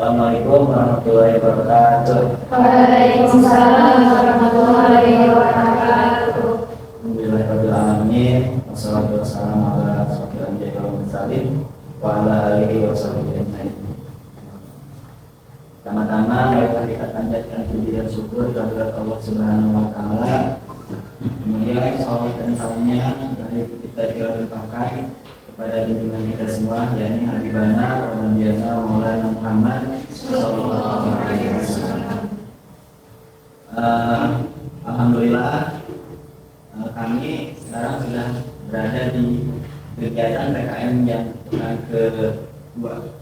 Assalamualaikum warahmatullahi wabarakatuh. Waalaikumsalam warahmatullahi wabarakatuh. Alhamdulillahirabbil alamin. Wassalatu wassalamu ala asyrofil anbiya'i wal mursalin wa ala alihi washabihi ajmain. Pertama-tama marilah kita panjatkan puji dan syukur kehadirat Allah Subhanahu wa taala. Kemudian salawat dan salamnya dari kita dilampahkan kepada junjungan kita semua, yakni Habibana wa Nabiyana Maulana Muhammad sallallahu alaihi wasallam. Alhamdulillah, kami sekarang sudah berada di kegiatan PKM yang kedua.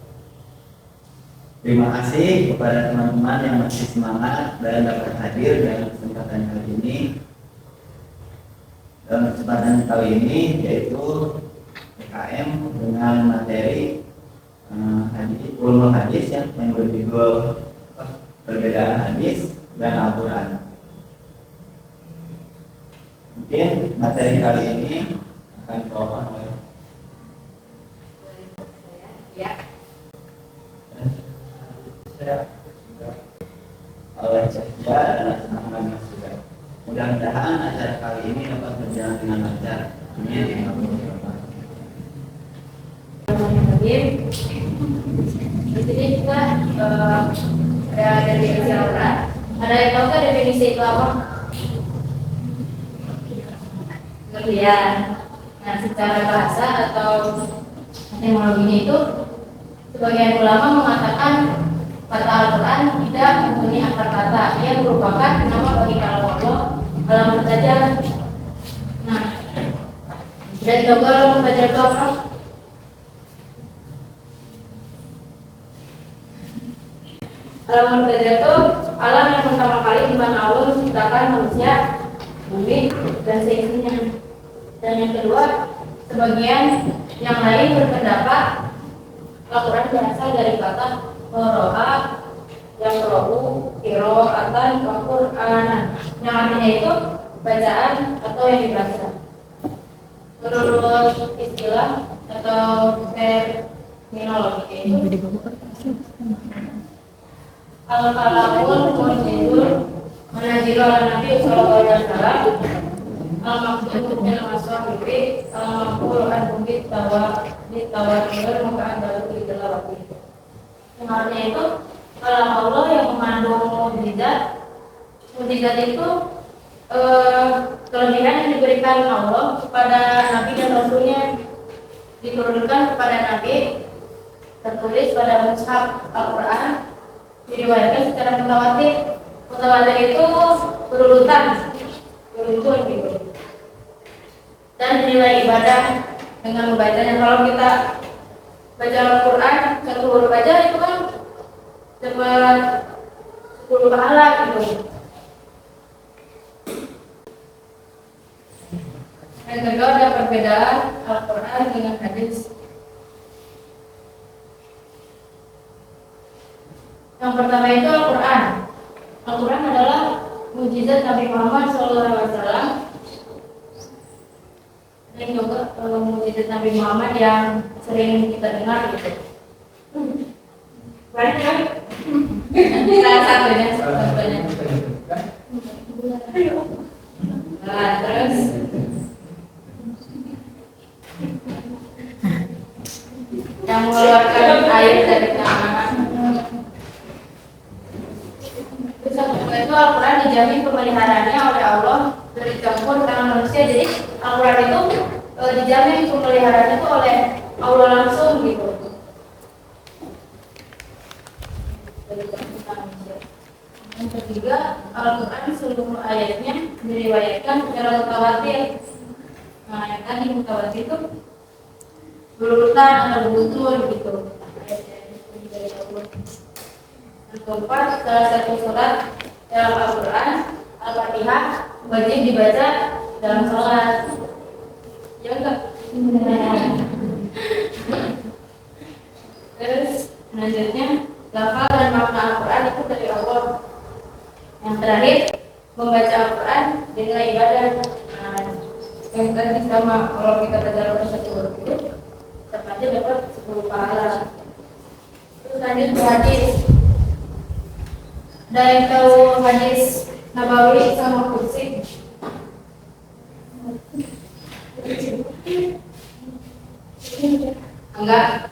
Terima kasih kepada teman-teman yang masih semangat dan dapat hadir dalam kesempatan kali ini. Dalam kesempatan kali ini yaitu PKM dengan materi ulumul hadis yang berjudul perbedaan hadis dan Al-Quran. Mungkin materi kali ini akan dibawakan oleh Cahya dan Ahmad Masud. Mudah-mudahan acara kali ini dapat berjalan dengan lancar. Amin. Di sini kita ada definisi Al-Quran. Ada yang tahu kan definisi itu apa? Kemudian, nah secara bahasa atau etimologinya itu, sebagian ulama mengatakan kata Al-Quran tidak mempunyai akar kata. Ia merupakan nama bagi kalam Allah dalam saja. Nah, dan coba membaca doa. Alam manusia itu alam yang pertama kali di mana Allah menciptakan manusia, bumi, dan seisinya. Dan yang kedua, sebagian yang lain berpendapat Al-Quran berasal dari kata qara'a, yang rohu, qira'atan, Al-Qur'anan, yang artinya itu bacaan atau yang dibaca. Menurut istilah atau terminologi itu Al-Kalamul Munjidul Menajil al-Nabi sallallahu alaihi wasallam Al-Maksud al-Maswahibi Al-Maksud al-Bukit Tawatir Mukaan Baluti Delawati. Yang artinya itu kalam Allah yang mengandung mukjizat. Mukjizat itu kelebihan yang diberikan Allah kepada Nabi dan Rasulnya, diturunkan kepada Nabi, tertulis pada mushaf Al-Quran, diriwayatkan secara mutawatir. Mutawatir itu berurutan, beruntun gitu. Dan dinilai ibadah dengan membacanya. Kalau kita baca Al-Quran satu huruf aja itu kan dapat 10 pahala gitu. Dan kedua ada perbedaan Al-Quran dengan hadis. Yang pertama itu Al-Quran. Al-Quran adalah mukjizat Nabi Muhammad SAW. Ini juga mukjizat Nabi Muhammad yang sering kita dengar gitu. Banyak kan? Salah satunya. Nah, terus yang mengeluarkan air dari tangan. Itu Al-Quran dijamin pemeliharaannya oleh Allah dari campur tangan manusia. Jadi Al-Quran itu dijamin pemeliharaannya itu oleh Allah langsung gitu. Yang ketiga, Al-Quran seluruh ayatnya diriwayatkan secara mutawatir. Nah, yang tadi mutawatir itu berurutan atau beruntun gitu. Yang keempat, salah satu surat dalam Al-Quran, Al-Fatihah, wajib dibaca dalam sholat. Ya enggak? Terus selanjutnya, lafal dan makna Al-Quran itu dari Allah. Yang terakhir, membaca Al-Quran dengan ibadah. Nah, yang tadi sama kalau kita baca satu huruf itu, tetap aja dapat 10 pahala. Terus lanjut ke hadis. Dari tahu hadis Nabawi sama kursi. Enggak.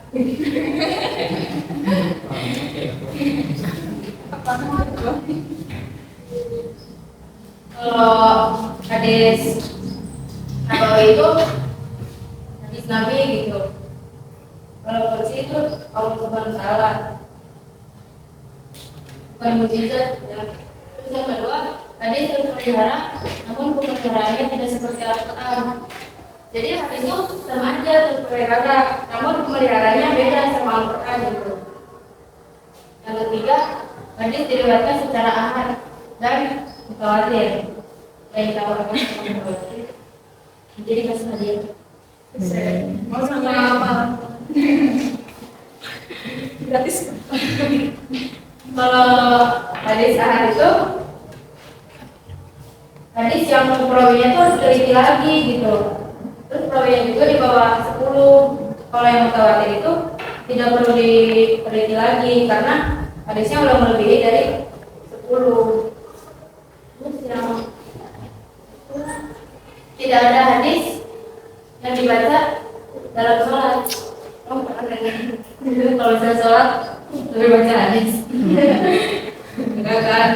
Kalau hadis Nabawi itu hadis Nabi gitu. Kalau kursi itu Allah Subhanahu wa Ta'ala, bukan mujizat ya. Terus yang kedua, hadis terpelihara, namun pemeliharaannya tidak seperti Al-Quran. Jadi hadis itu sama aja terpelihara, namun pemeliharaannya beda sama Al-Quran gitu. Yang ketiga, hadis diriwayatkan secara ahad dan mutawatir. Yang ditawarkan sama mutawatir. Jadi kasih hadiah. Mau sama apa? Gratis. Kalau hadis ahad itu hadis yang perawinya itu harus teliti lagi gitu. Terus perawinya juga di bawah 10. Kalau yang mutawatir itu tidak perlu diteliti lagi karena hadisnya udah melebihi dari 10. Terus yang tidak ada hadis yang dibaca dalam sholat. Oh, kalau saya sholat lebih baca hadis. Enggak kan?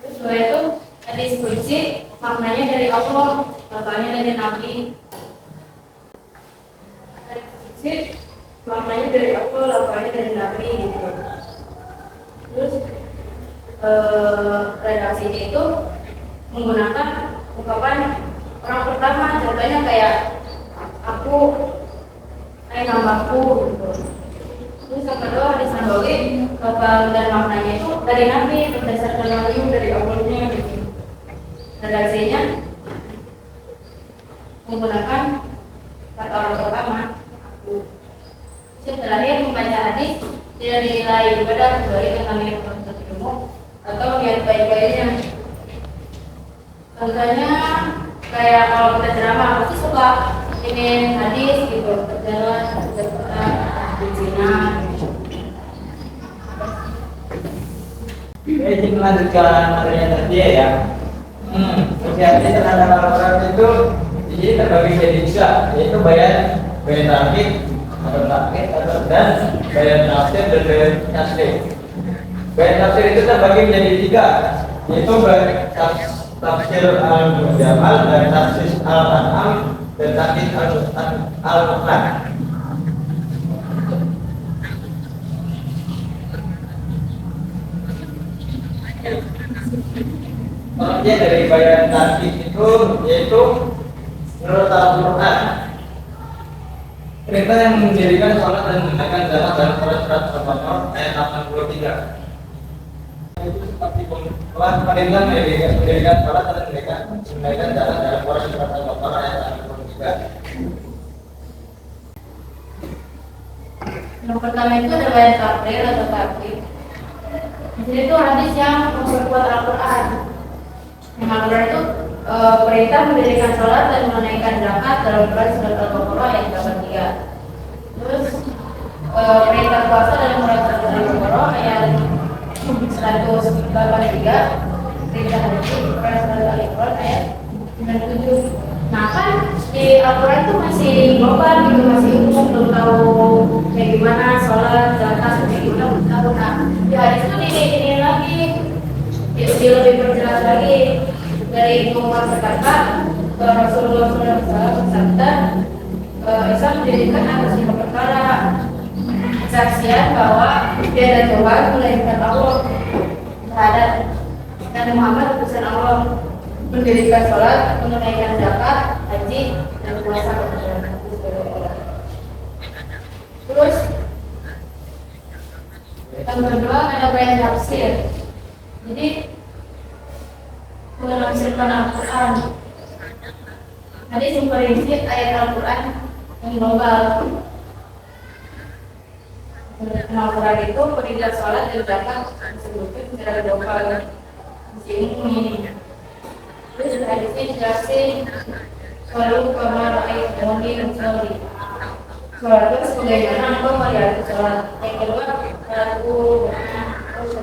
Terus setelah itu hadis kunci maknanya dari Allah, maknanya dari Nabi. Hadis kunci maknanya dari Allah, maknanya dari Nabi gitu. Terus redaksinya itu menggunakan ungkapan orang pertama, contohnya kayak aku, namaku gitu. Terus yang kedua hadis Nabawi kata dan maknanya itu dari Nabi berdasarkan wahyu dari Allahnya gitu. Redaksinya menggunakan kata orang pertama aku. Terus terakhir membaca hadis tidak dinilai ibadah kecuali dengan niat menuntut ilmu atau niat baik-baiknya. Contohnya kayak kalau kita ceramah pasti suka ingin hadis gitu, berjalan di Cina. Jadi melanjutkan materinya tadi ya. Jadi terhadap Al-Quran itu jadi terbagi jadi tiga, yaitu bayan tafsir atau takrib atau dan bayan tafsir dan bayan tasrif. Bayan tafsir itu terbagi menjadi tiga, yaitu bayan tafsir al-Mujamal dan tafsir al-An'am dan tafsir al-Mutlaq. Maksudnya dari bayan tafsir itu yaitu menurut Al-Quran perintah yang mendirikan sholat dan menunaikan zakat dalam surat Al-Baqarah ayat 83. Itu seperti perintah mendirikan sholat dan menunaikan zakat dalam surat Al-Baqarah ayat 83. Yang pertama itu ada bayan takrir atau takrib. Jadi itu hadis yang memperkuat Al-Quran. Yang Al-Quran itu perintah mendirikan sholat dan menunaikan zakat dalam surat Al-Baqarah ayat 83. Terus perintah puasa dalam surat Al-Baqarah ayat 183. Perintah haji surat Al-Imran ayat 97. Nah kan di Al-Quran itu masih global gitu, masih umum, belum tahu kayak gimana sholat, zakat, kayak gimana belum tahu. Nah di hadis itu ini lagi, dia lebih perjelas lagi. Dari Umar berkata Rasulullah SAW bersabda, Islam mendirikan atas 5 perkara: kesaksian bahwa dia ada Tuhan melainkan Allah, syahadat dan Muhammad utusan Allah, mendirikan sholat, menunaikan zakat, haji dan puasa. Terus yang kedua ada bayan tafsir. Jadi menafsirkan Al-Quran. Hadis memperinci ayat Al-Quran yang global. Al-Quran itu perintah sholat dan zakat disebutkan secara global. Di sini. Terus hadisnya dijelasin selalu kamar ayat mungkin sekali. Sholat itu sebagaimana engkau melihat sholat. Yang kedua aku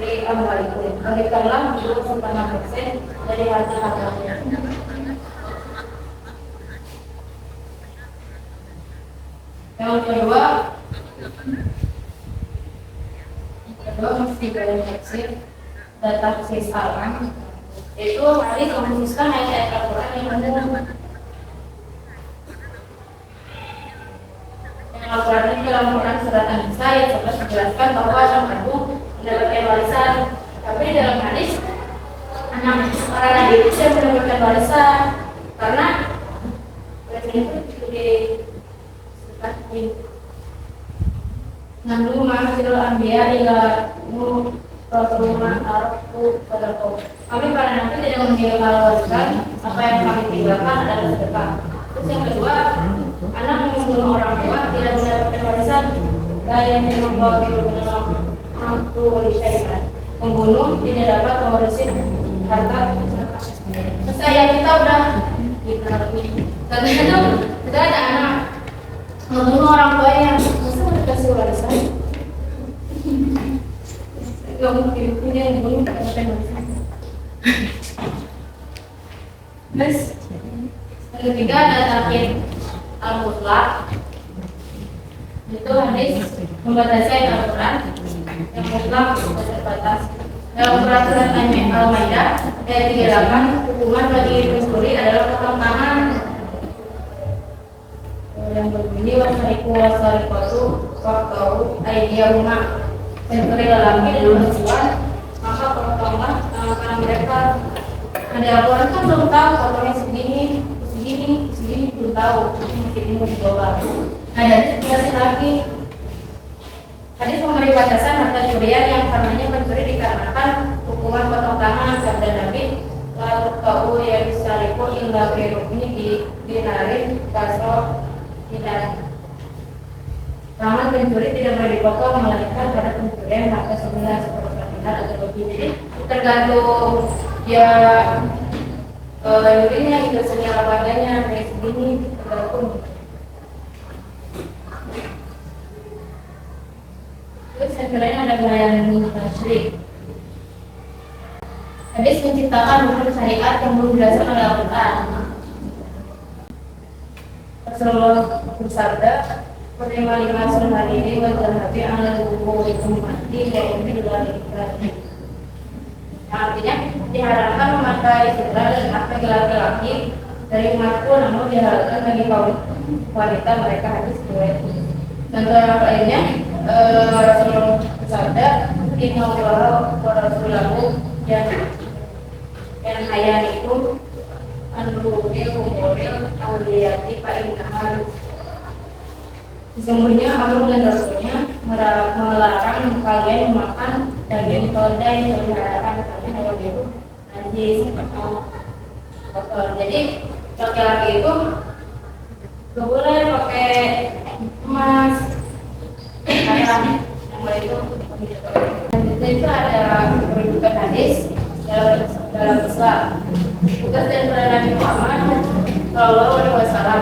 fi amwalikum. Berikanlah 25% dari harta-hartanya. Yang kedua mesti dalam tafsir dan tafsir salam, itu hadis mengkhususkan ayat-ayat Al-Quran yang umum. Yang Al-Quran ini dalam Quran surat An-Nisa ayat 11 menjelaskan bahwa anak kandung mendapatkan warisan, tapi dalam hadis anak para nabi itu tidak mendapatkan warisan karena warisan itu Nandu ma'asyirul anbiya ila Rasulullah arfu pada kau. Kami para nabi tidak meninggalkan warisan, apa yang kami tinggalkan adalah sedekah. Terus yang kedua, anak membunuh orang tua tidak mendapatkan warisan. Dan yang membawa dalam mampu warisan. Membunuh tidak dapat mewarisi harta. Terus ayat kita udah karena itu kita ada anak membunuh orang tuanya, masa mau dikasih warisan? Gak mungkin, ini yang dibunuh tak dapat warisan. Terus yang ketiga ada takhid al-mutlaq, itu hadis membatasi ayat Al-Quran yang mutlak terbatas. Dalam peraturan Al-Maidah ayat 38, hukuman bagi pencuri adalah potong tangan yang berbunyi wasariku wasarikatu waktau aidiyahuma. Pencuri lelaki dan perempuan maka potonglah tangan mereka. Ada orang kan belum tahu potongnya segini belum tahu, mungkin ini dicoba. Nah, jadi dikasih lagi hadis memberi batasan harta curian yang karenanya pencuri dikarenakan hukuman potong tangan. Sabda Nabi, lalu kau yang disaliku hingga berukni di dinarin kasro tidak. Tangan pencuri tidak boleh dipotong melainkan pada pencurian harta sebelah seperti dinar atau lebih. Jadi tergantung dia dirinya itu senyala badannya kayak segini tergantung. Terus yang lain ada bayanan tasyrik. Hadis menciptakan hukum syariat yang belum berdasarkan oleh Al-Quran. Rasulullah bersabda, "Menerima 5 sunnah ini wajhabi ala wudu itu mati dan ini adalah ibadah." Artinya diharapkan memakai sutra dan akhlak laki-laki dari umatku, namun diharapkan bagi kaum wanita mereka hadis riwayat. Contoh yang lainnya, Rasulullah bersabda, "Inna Allah wa Rasulahu yang hayan itu anuril umuril awliyati fa'innaha." Sesungguhnya Allah dan Rasulnya melarang kalian memakan daging keledai yang diharapkan kalian hewan itu najis atau kotor. Jadi laki-laki itu gak boleh pakai emas, kayak yang boleh itu. Itu ada kerujukan hadis dalam Islam. Tugas dan peran Nabi Muhammad Sallallahu Alaihi Wasallam.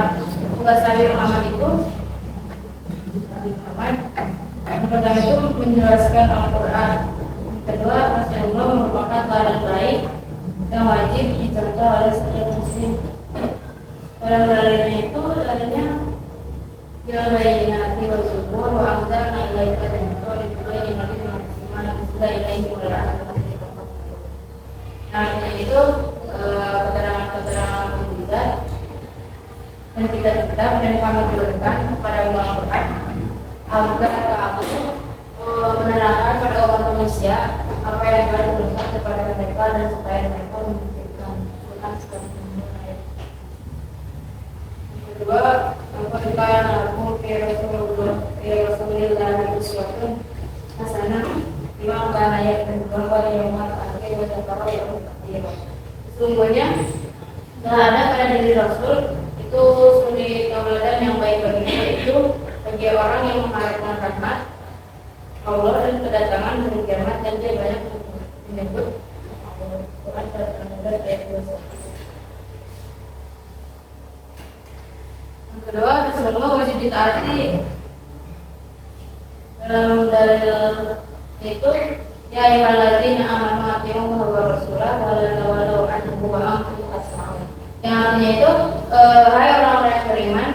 Tugas Nabi Muhammad itu yang pertama itu menjelaskan Al-Quran. Kedua, Rasulullah merupakan barang baik yang wajib dicontoh oleh setiap muslim. Barang lainnya itu adanya yang lainnya hati bersyukur, wa'angzar, nilai ketentu, diberi dinasti maksimal, dan sudah ilaih kemuliaan. Nah, itu keterangan-keterangan mukjizat dan kita dan kami berikan kepada Al-Quran agar kamu menerangkan pada umat manusia apa yang telah diberikan kepada mereka dan supaya mereka memikirkan Tuhan sekali mengenai. Kedua, pernikahan aku Rasulullah uswatun hasanah lima ayat dan beberapa yang akhir beberapa yang mutakhir. Sesungguhnya telah ada pada diri Rasul itu suri tauladan yang baik baginya, itu bagi orang yang mengharapkan rahmat Allah dan kedatangan hari kiamat, dan dia banyak menyebut Quran surat Al-Anbiya ayat 21. Yang kedua, Rasulullah wajib ditaati. Dalam dalil itu Ya ayyuhalladzina amanu atii'u wa rasulahu wa la tawallu anhu wa antum tasma'un. Yang artinya itu, hai orang-orang yang beriman,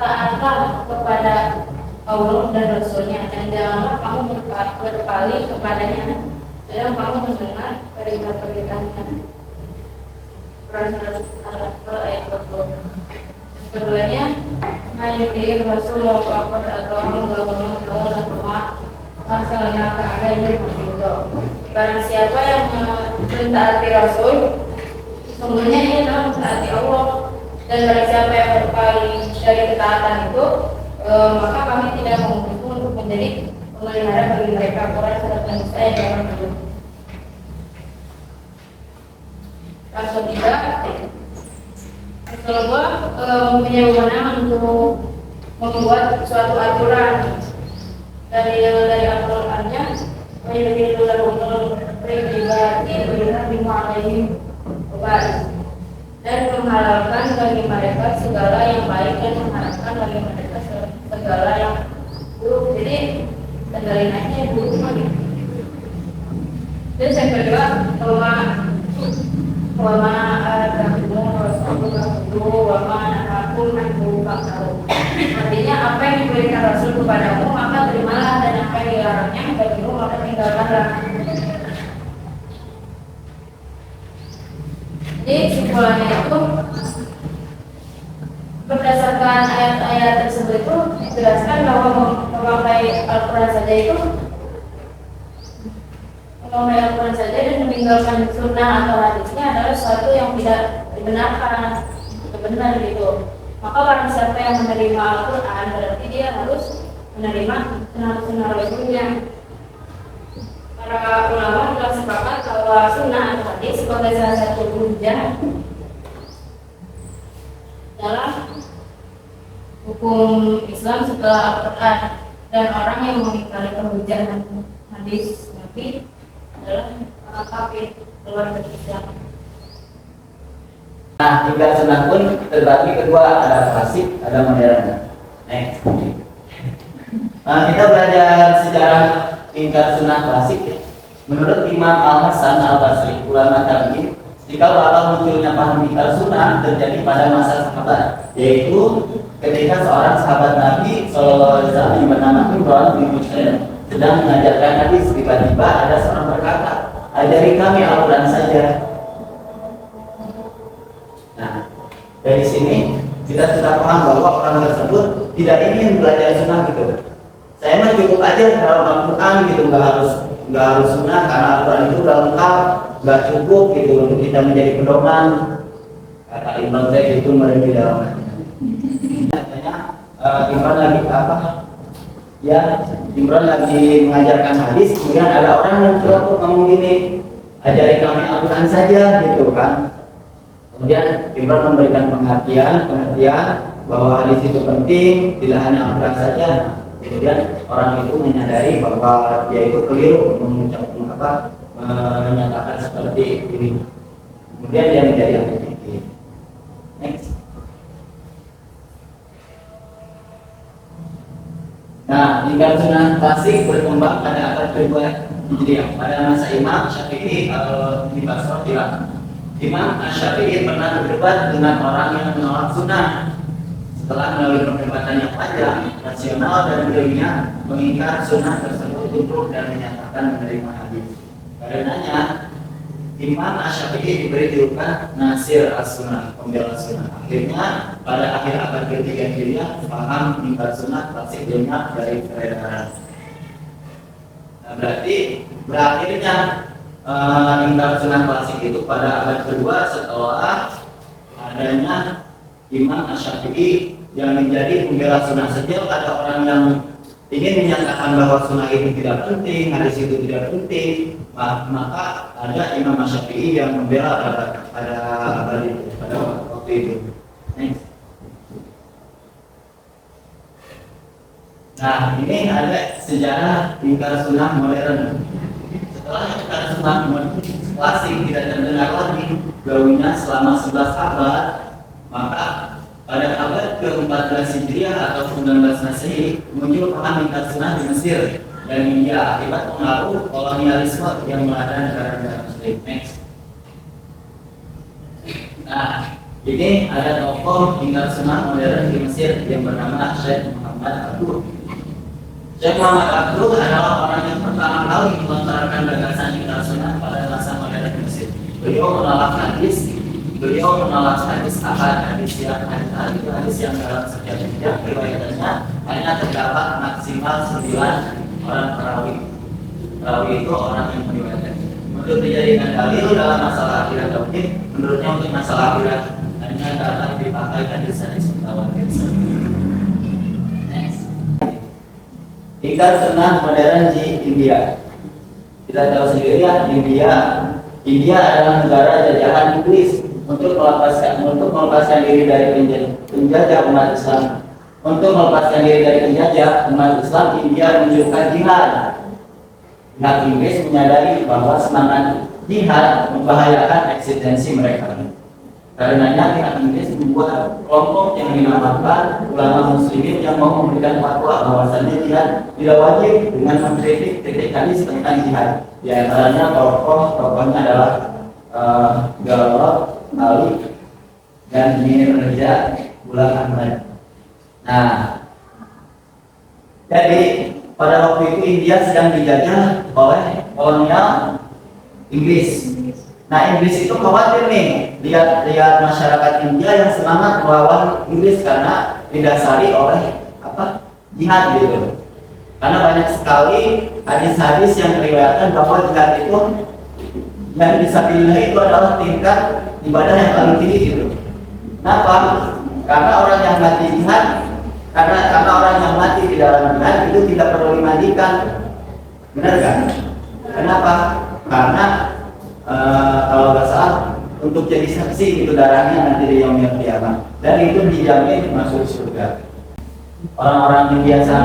taatlah kepada Allah dan Rasulnya, dan janganlah kamu berpaling kepadanya dalam kamu mendengar perintah-perintahnya. Quran surat Al ayat 20. Keduanya, Nabi Rasulullah atau Allah masalahnya ada yang berbeda. Barang siapa yang mentaati Rasul, sesungguhnya ini adalah mentaati Allah. Dan barang siapa yang berpaling dari ketaatan itu, maka kami tidak memungkinkan untuk menjadi pemelihara bagi mereka. Quran surat An-Nisa ayat 20. Rasul tidak Rasulullah mempunyai wewenang untuk membuat suatu aturan dari Al-Qur'annya, menyebutkan lahum pribadi alaihi dan menghalalkan bagi mereka segala yang baik dan mengharamkan bagi mereka segala yang buruk. Jadi kendalinya buruk lagi. Terus yang kedua, wama artinya apa yang diberikan Rasul kepadamu maka terimalah, dan apa yang dilarangnya bagimu maka tinggalkanlah. Jadi kesimpulannya itu, berdasarkan ayat-ayat tersebut itu dijelaskan bahwa memakai Al-Quran saja itu dan meninggalkan sunnah atau hadisnya adalah sesuatu yang tidak dibenarkan, benar gitu. Maka barang siapa yang menerima Al-Quran berarti dia harus menerima sunnah Rasulnya. Para ulama telah sepakat bahwa sunnah atau hadis sebagai salah satu hujjah dalam hukum Islam setelah Al-Quran, dan orang yang mengingkari perhujjahan hadis Nabi adalah orang kafir, keluar dari Islam. Nah, tinggal sunnah pun terbagi kedua, ada klasik, ada modern. Next. Nah, kita belajar sejarah tinggal sunnah klasik. Menurut Imam Al-Hasan Al-Basri, ulama tabi'in, jika awal munculnya paham tinggal sunnah terjadi pada masa sahabat, yaitu ketika seorang sahabat Nabi SAW bernama Imran bin Husain sedang mengajarkan hadis, tiba-tiba ada seorang berkata, ajari kami Al-Quran saja. Nah, dari sini kita sudah paham bahwa orang tersebut tidak ingin belajar sunnah gitu. Saya mah cukup aja dalam Al-Quran gitu, nggak harus sunnah karena Al-Quran itu udah lengkap, nggak cukup gitu untuk kita menjadi pedoman. Kata Imam Zaid itu mereka dalam katanya Imran lagi apa? Ya, Imran lagi mengajarkan hadis, kemudian ada orang yang coba ngomong gini, ajari kami Al-Quran saja gitu kan. Kemudian Imran memberikan pengertian bahwa hadis itu penting, tidak hanya Al-Quran saja. Kemudian orang itu menyadari bahwa dia itu keliru menyatakan seperti ini. Kemudian dia menjadi ahli fikih. Next. Nah, tinggal sunnah klasik berkembang pada abad kedua Hijriah. Pada masa Imam Syafi'i di Basrah, Irak. Imam Syafi'i pernah berdebat dengan orang yang menolak sunnah. Setelah melalui perdebatan yang panjang, rasional dan beliaunya mengingkar sunnah tersebut untuk dan menyatakan menerima hadis. Karenanya Imam Syafi'i diberi julukan Nasir as-Sunnah, pembela sunnah. Akhirnya pada akhir abad ketiga Hijriah, paham ingkar sunnah klasik banyak dari peredaran. Nah, berarti berakhirnya ingkar sunnah klasik itu pada abad kedua setelah adanya Imam Syafi'i yang menjadi pembela sunnah. Setiap ada orang yang ingin menyatakan bahwa sunnah itu tidak penting, hadis itu tidak penting, maka ada Imam Syafi'i yang membela pada waktu itu. Next. Nah, ini ada sejarah ingkar sunnah modern. Setelah ingkar sunnah klasik tidak terdengar lagi gaungnya selama 11 abad, maka pada abad ke-14 Hijriah atau 19 Masehi muncul paham ingkar sunnah di Mesir dan India akibat pengaruh kolonialisme yang melanda negara-negara Muslim. Next. Nah, ini ada tokoh tinggal sunnah modern di Mesir yang bernama Syekh Muhammad Abduh. Syekh Muhammad Abduh adalah orang yang pertama kali melontarkan gagasan tinggal sunnah pada masa modern di Mesir. Beliau menolak hadis ahad, hadis yang dalam setiap riwayatnya hanya terdapat maksimal 9 orang perawi. Perawi itu orang yang meriwayatkan. Untuk dijadikan dalil dalam masalah akhirat tauhid, menurutnya untuk masalah akhirat hanya dapat dipakai hadis-hadis mutawatir. Next. Tinggal sunnah modern di India. Kita tahu sendiri ya, India adalah negara jajahan Inggris untuk melepaskan diri dari penjajah umat Islam. Untuk melepaskan diri dari penjajah umat Islam, India menunjukkan jihad. Pihak Inggris menyadari bahwa semangat jihad membahayakan eksistensi mereka. Karenanya pihak Inggris membuat kelompok yang dinamakan ulama muslimin yang mau memberikan fatwa bahwasannya jihad tidak wajib dengan mengkritik hadis tentang jihad. Di antaranya tokohnya adalah Jalal Ali dan Mirza Ghulam Ahmad. Nah, jadi pada waktu itu India sedang dijajah oleh kolonial Inggris. Nah, Inggris itu khawatir nih lihat masyarakat India yang semangat melawan Inggris karena didasari oleh jihad gitu. Karena banyak sekali hadis-hadis yang meriwayatkan bahwa jihad itu yang fisabilillah itu adalah tingkat ibadah yang paling tinggi gitu. Kenapa? Karena orang yang mati jihad, karena orang yang mati di dalam jihad itu tidak perlu dimandikan. Benar kan? Kenapa? Karena kalau nggak salah untuk jadi saksi itu darahnya nanti di yaumil qiyamah dan itu dijamin masuk surga. Orang-orang yang biasa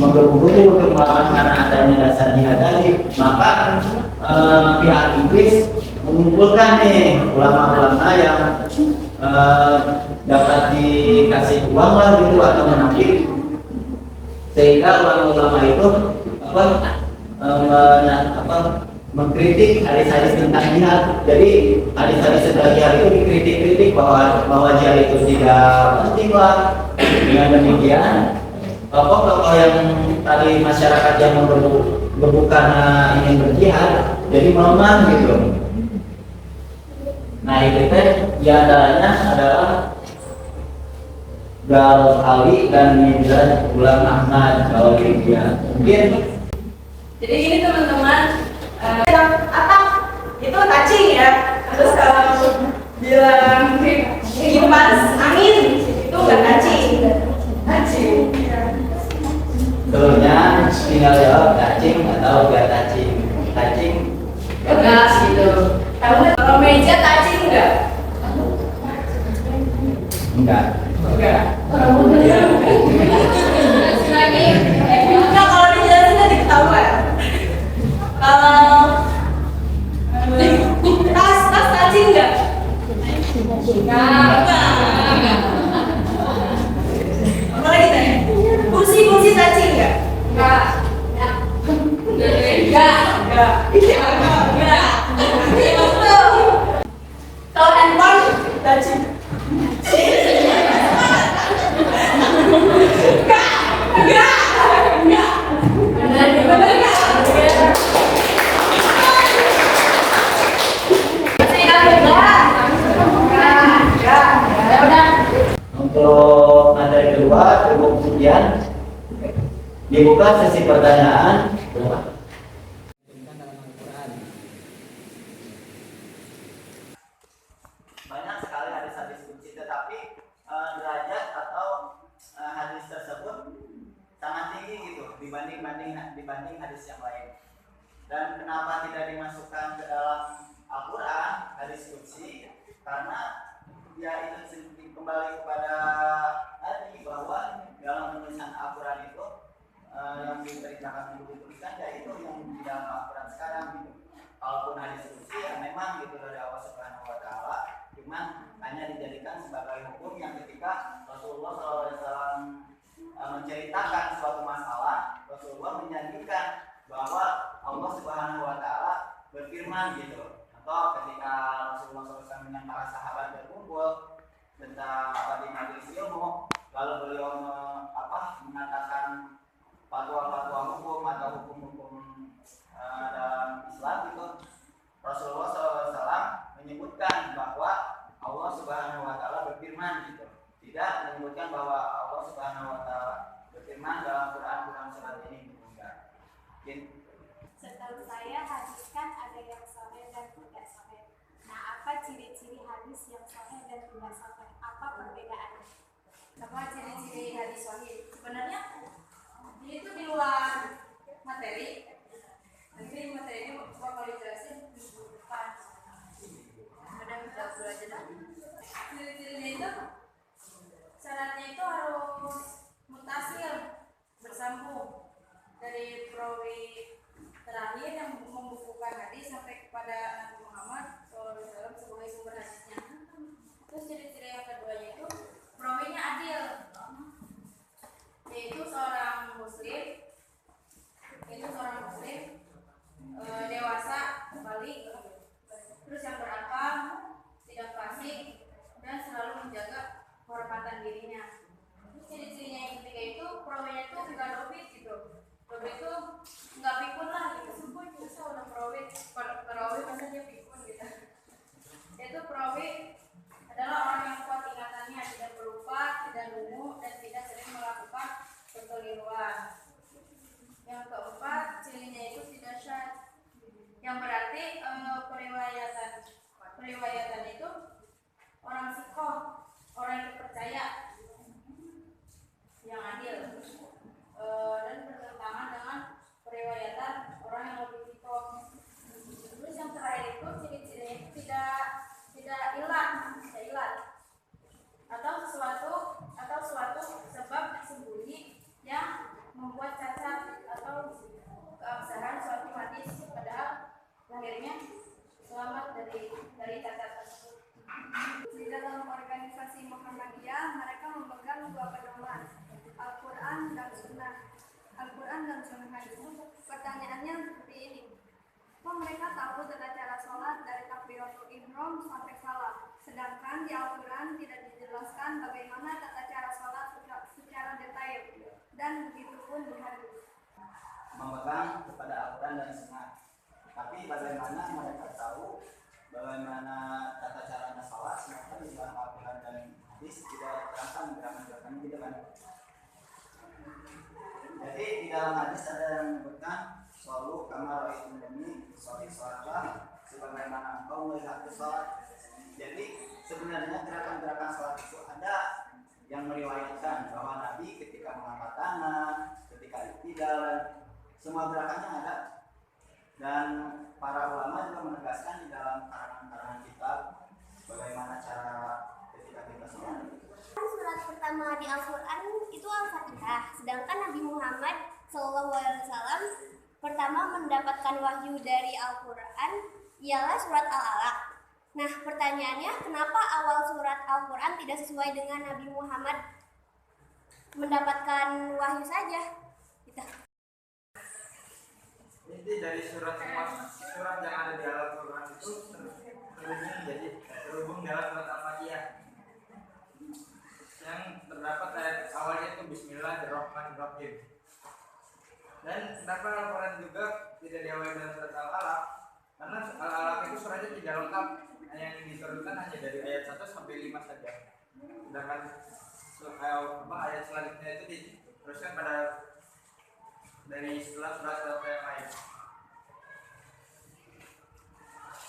menggebu-gebu untuk melawan karena adanya dasar jihad tadi, maka pihak Inggris mengumpulkan nih ulama-ulama yang dapat dikasih uang lah gitu atau menagih, sehingga ulama-ulama itu mengkritik hadis-hadis tentang jihad. Jadi hadis-hadis tentang jihad itu dikritik-kritik bahwa jihad itu tidak penting lah. Dengan demikian, tokoh-tokoh yang tadi masyarakat yang menggebu karena ingin berjihad jadi melemah gitu. Nah, itu diantaranya adalah Jalal Ali dan Mirza Ghulam Ahmad kalau di India. Mungkin. Jadi ini teman-teman. Atap itu cacing ya. Terus kalau bilang kipas angin itu enggak cacing. Sebelumnya tinggal jawab cacing atau enggak cacing. Cacing Enggak gitu. Kalau meja cacing enggak? Enggak. Lagi. Enggak, kalau dijelasin tadi ketahuan. Kalau tas cacing enggak? Enggak. Apa lagi tadi? Kursi cacing enggak? Enggak. Kalau handphone cacing. Enggak. Untuk materi kedua, kemudian dibuka sesi pertanyaan. Banyak sekali hadis-hadis kunci, tetapi derajat atau hadis tersebut sangat tinggi gitu dibanding hadis yang lain. Dan kenapa tidak dimasukkan ke dalam Al-Quran hadis kunci? Karena ya itu kembali kepada tadi bahwa dalam penulisan Al-Quran itu yang diperintahkan untuk dituliskan yaitu yang di dalam Al-Quran sekarang gitu. Kalaupun hadis kunci ya memang gitu dari Allah Subhanahu Wa Taala, cuman hanya dijadikan sebagai hukum yang ketika Rasulullah SAW menceritakan suatu masalah, Rasulullah Rasulullah menjanjikan bahwa Allah Subhanahu wa taala berfirman gitu. Atau ketika Rasulullah SAW dengan para sahabat berkumpul tentang di majelis ilmu, lalu beliau mengatakan fatwa-fatwa hukum atau hukum-hukum dalam Islam itu, Rasulullah SAW menyebutkan bahwa Allah Subhanahu wa taala berfirman gitu. Tidak menyebutkan bahwa Allah Subhanahu wa taala berfirman dalam Quran surat ini enggak. Setahu saya hadis kan ada yang sahih dan tidak sahih. Nah, apa ciri-ciri hadis yang sahih dan tidak sahih? Apa perbedaannya? Apa ciri-ciri hadis sahih? Sebenarnya dia itu di luar materi. Nanti materi ini bakal dijelasin di depan. Kemudian kita belajar lagi. Ciri-cirinya itu syaratnya itu harus mutasil, bersambung dari perawi terakhir yang membukukan hadis sampai kepada Nabi Muhammad SAW sebagai sumber hadisnya. Terus ciri-ciri yang keduanya itu perawinya adil, yaitu seorang muslim, dewasa, balik, terus yang berakal, tidak fasik, dan selalu menjaga kehormatan dirinya. Terus ciri-cirinya yang ketiga itu perawinya itu nggak dobit gitu. Dobit itu nggak pikun lah gitu. Sumpah bisa udah perawi masa dia pikun gitu. Itu perawi adalah orang yang kuat ingatannya, tidak pelupa, tidak lungu, dan tidak sering melakukan kekeliruan. Yang keempat, cirinya itu tidak syad, yang berarti periwayatan itu orang sikoh, orang yang percaya, yang adil, dan bertentangan dengan periwayatan orang yang lebih sikoh. Terus yang terakhir itu ciri-cirinya itu tidak ilat atau suatu sebab sembunyi yang membuat cacat atau keabsahan suatu hadis, padahal lahirnya selamat dari cacat tersebut. Di dalam organisasi Muhammadiyah, mereka memegang dua pedoman, Al-Quran dan Sunnah. Al-Quran dan Sunnah itu pertanyaannya seperti ini. Kok mereka tahu tata cara sholat dari takbiratul ihram sampai salam, sedangkan di Al-Quran tidak dijelaskan bagaimana tata cara sholat secara detail, dan begitu pun di hadis. Memegang kepada Al-Quran dan Sunnah. Tapi bagaimana mereka tahu bagaimana tata caranya sholat, sedangkan di dalam Al-Quran dan hadis tidak diterangkan gerakan-gerakan gitu kan. Jadi di dalam hadis ada yang menyebutkan selalu kamar itu demi sholat sebagaimana engkau melihat sholat. Jadi sebenarnya gerakan-gerakan sholat itu ada yang meriwayatkan bahwa Nabi ketika mengangkat tangan, ketika iktidal, semua gerakannya ada. Dan para ulama juga menegaskan di dalam karangan-karangan kitab bagaimana cara ketika kita sholat. Surat pertama di Al-Quran itu Al-Fatihah, sedangkan Nabi Muhammad SAW pertama mendapatkan wahyu dari Al-Quran ialah surat Al-Alaq. Nah, pertanyaannya, kenapa awal surat Al-Quran tidak sesuai dengan Nabi Muhammad mendapatkan wahyu saja? Gitu. Inti dari surat yang ada di Al-Quran itu terhubung dalam surat Al-Fatihah yang terdapat ayat awalnya itu Bismillahirrahmanirrahim. Dan kenapa Al-Quran juga tidak diawali dalam surat Al-Alaq? Karena Al-Alaq itu suratnya tidak lengkap, yang diturunkan hanya dari ayat 1 sampai 5 saja. Sedangkan ayat selanjutnya itu diteruskan pada dari setelah surat-surat yang lain.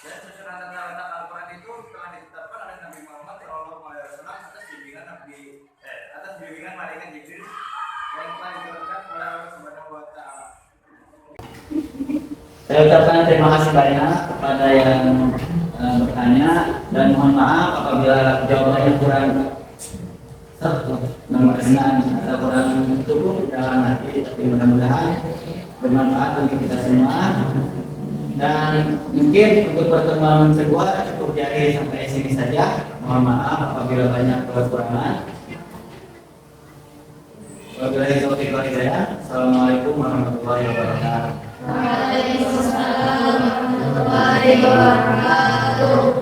Dan susunan tata letak Al-Quran itu telah ditetapkan oleh Nabi Muhammad SAW atas bimbingan malaikat Jibril yang telah diturunkan oleh Allah Subhanahu wa taala. Saya ucapkan terima kasih banyak kepada yang bertanya, dan mohon maaf apabila jawabannya kurang berkenan atau kurang cukup dalam hati, tapi mudah-mudahan bermanfaat untuk kita semua. Dan mungkin untuk pertemuan kedua cukup jadi sampai sini saja. Mohon maaf apabila banyak kekurangan. Wabillahi taufiq wal hidayah. Assalamualaikum warahmatullahi wabarakatuh. Waalaikumsalam warahmatullahi wabarakatuh.